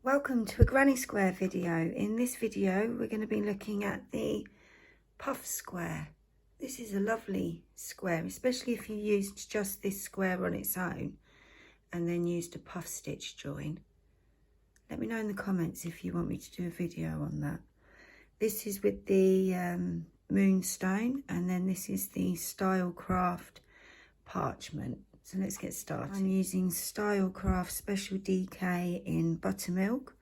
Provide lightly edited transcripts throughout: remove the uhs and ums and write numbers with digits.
Welcome to a granny square video. In this video we're going to be looking at the puff square. This is a lovely square, especially if you used just this square on its own and then used a puff stitch join. Let me know in the comments if you want me to do a video on that. This is with the moonstone, and then this is the Stylecraft parchment. So let's get started. I'm using Stylecraft Special DK in buttermilk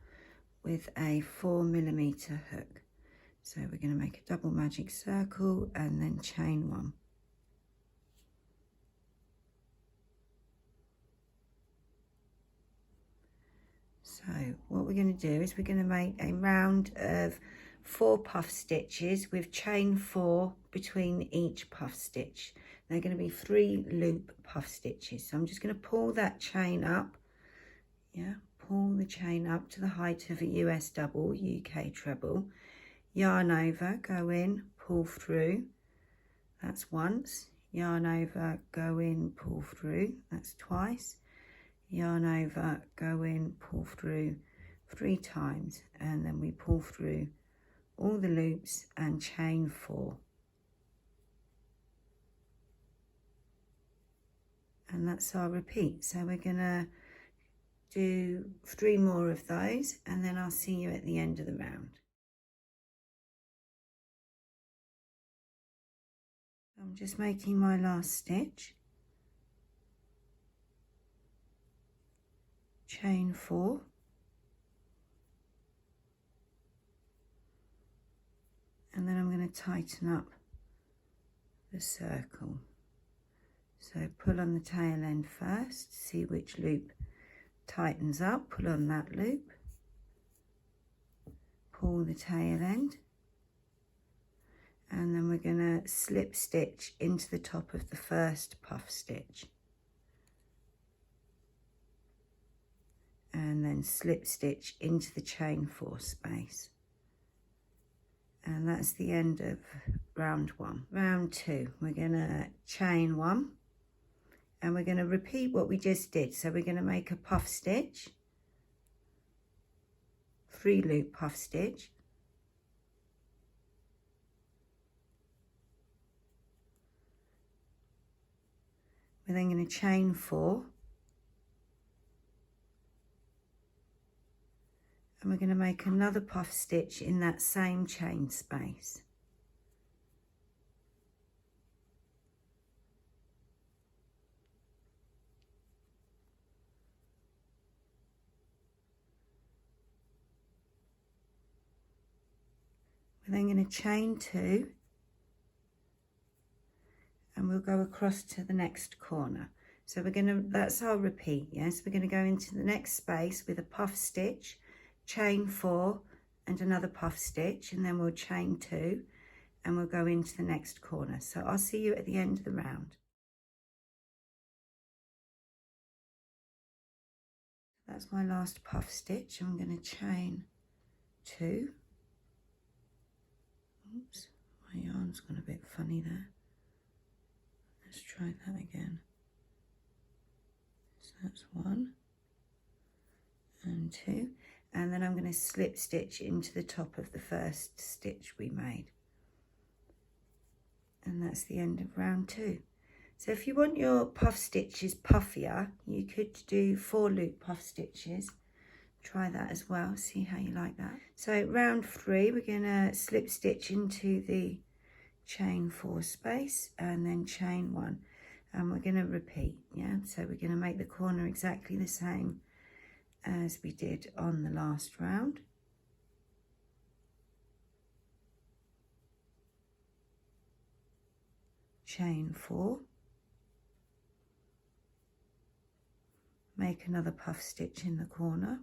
with a 4mm hook. So we're going to make a double magic circle and then chain one. So what we're going to do is we're going to make a round of 4 puff stitches with chain 4 between each puff stitch. They're going to be 3 loop puff stitches. So I'm just going to pull that chain up. Yeah, pull the chain up to the height of a US double, UK treble. Yarn over, go in, pull through. That's once. Yarn over, go in, pull through. That's twice. Yarn over, go in, pull through 3 times, and then we pull through all the loops and chain 4. And that's our repeat. So we're gonna do 3 more of those, and then I'll see you at the end of the round. I'm just making my last stitch. Chain 4. And then I'm going to tighten up the circle. So pull on the tail end first, see which loop tightens up, pull on that loop, pull the tail end, and then we're going to slip stitch into the top of the first puff stitch. And then slip stitch into the chain 4 space. And that's the end of round 1. Round 2, we're going to chain 1. And we're going to repeat what we just did. So we're going to make a puff stitch, 3 loop puff stitch, we're then going to chain 4, and we're going to make another puff stitch in that same chain space. We're then going to chain 2, and we'll go across to the next corner. So we're going to, that's our repeat, yes? We're going to go into the next space with a puff stitch, chain 4 and another puff stitch, and then we'll chain 2 and we'll go into the next corner. So I'll see you at the end of the round. That's my last puff stitch. I'm going to chain 2. Oops, my yarn's gone a bit funny there. Let's try that again. So that's 1 and 2, and then I'm going to slip stitch into the top of the first stitch we made. And that's the end of round 2. So if you want your puff stitches puffier, you could do 4 loop puff stitches. Try that as well, see how you like that. So round 3, we're going to slip stitch into the chain 4 space and then chain 1, and we're going to repeat. Yeah, so we're going to make the corner exactly the same as we did on the last round. Chain 4, make another puff stitch in the corner,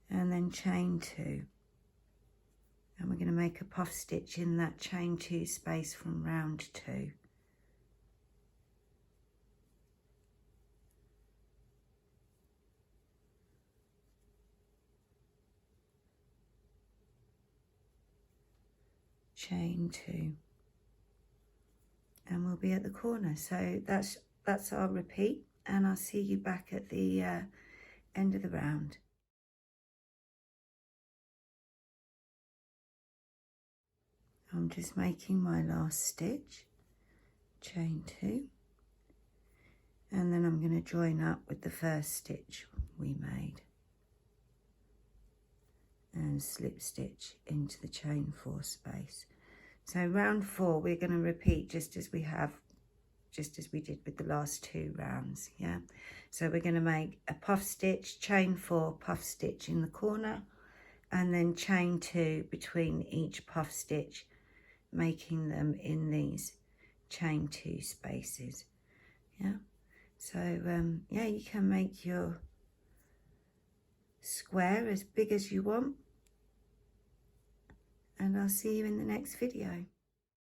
and then chain 2, and we're going to make a puff stitch in that chain 2 space from round 2. Chain 2, and we'll be at the corner. So that's our repeat, and I'll see you back at the end of the round. I'm just making my last stitch, chain 2, and then I'm going to join up with the first stitch we made and slip stitch into the chain 4 space. So round 4 we're going to repeat just as we did with the last 2 rounds. Yeah, so we're going to make a puff stitch, chain 4, puff stitch in the corner, and then chain 2 between each puff stitch, making them in these chain 2 spaces. Yeah, so yeah, you can make your square as big as you want, and I'll see you in the next video.